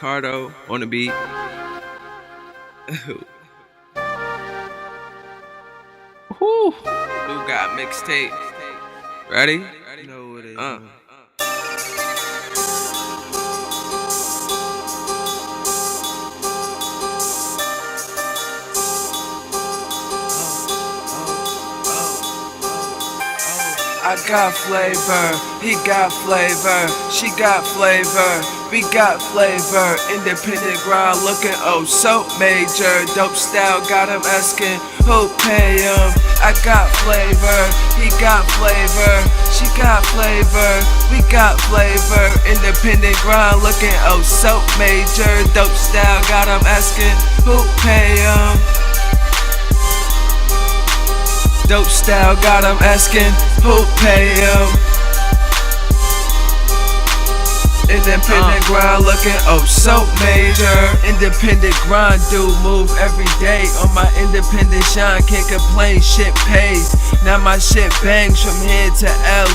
Cardo on the beat. Whew. New got mixtape. Ready? You know what it is. I got flavor, he got flavor, she got flavor, we got flavor. Independent grind looking oh so major. Dope style got him asking who pay him. I got flavor, he got flavor, she got flavor, we got flavor. Independent grind looking oh so major. Dope style got him asking who pay him. Dope style got him asking who pay him. Independent grind looking oh so major. Independent grind do move every day. On my independent shine, can't complain, shit pays. Now my shit bangs from here to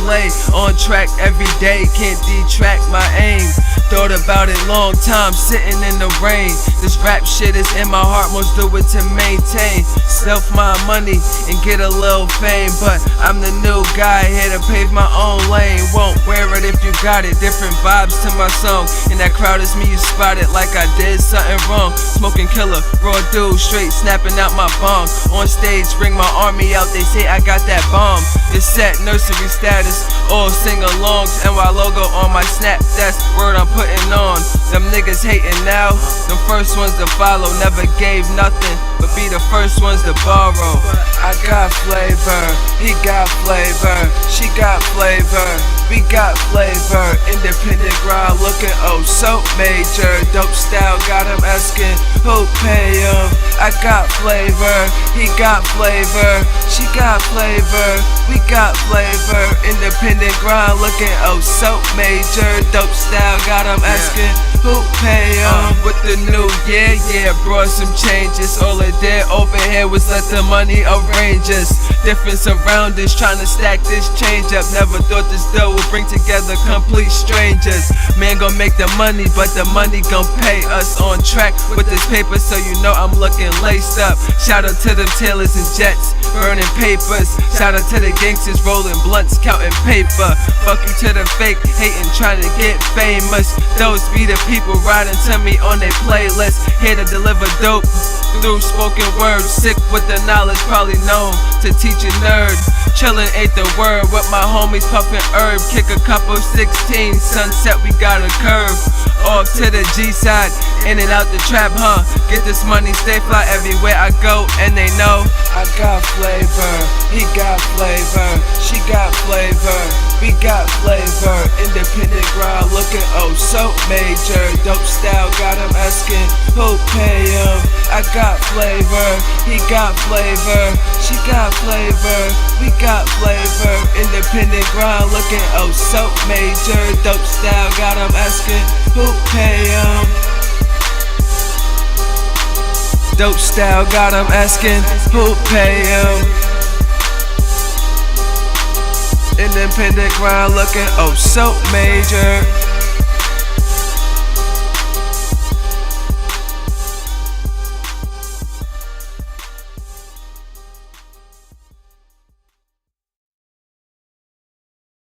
LA. On track every day, can't detract my aim. Thought about it long time, sitting in the rain. This rap shit is in my heart, most do it to maintain. Self my money and get a little fame. But I'm the new guy here to pave my own lane. Won't wear it if you got it, different vibes to my song. In that crowd is me, you spot it like I did something wrong. Smoking killer, raw dude, straight snapping out my bong. On stage, bring my army out, they say I got that bomb. It's set, nursery status, all sing-alongs. NY logo on my snap, that's word I'm putting on. Them niggas hating now, the first ones to follow. Never gave nothing, but be the first ones to borrow. I got flavor, he got flavor, she got flavor, we got flavor. Independent grind looking oh so major. Dope style got him asking who pay him. I got flavor, he got flavor, she got flavor, we got flavor. Independent grind looking oh so major. Dope style got him asking who pay him. With the new year, yeah, brought some changes. All I did over here was let the money arrange us. Different surroundings, trying to stack this change up. Never thought this dough would bring together complete strangers. Man gon' make the money, but the money gon' pay us. On track with this paper, so you know I'm looking laced up. Shout out to them tailors and jets, burning papers. Shout out to the gangsters rolling blunts, counting paper. Fuck you to the fake, hating, trying to get famous. Those be the people riding to me on their playlist. Here to deliver dope through spoken words. Sick with the knowledge, probably known to teach a nerd. Chillin' ain't the word with my homies puffin' herb. Kick a couple 16, sunset we got a curve. Off to the G side, in and out the trap, huh? Get this money, stay fly everywhere I go, and they know I got flavor, he got flavor, she got flavor, we got flavor. Independent grind looking oh so major. Dope style got him asking who pay him. I got flavor, he got flavor, she got flavor, we got flavor. Independent grind looking oh so major. Dope style got him asking who pay him. Dope style got him asking who pay him. Independent grind looking oh so major.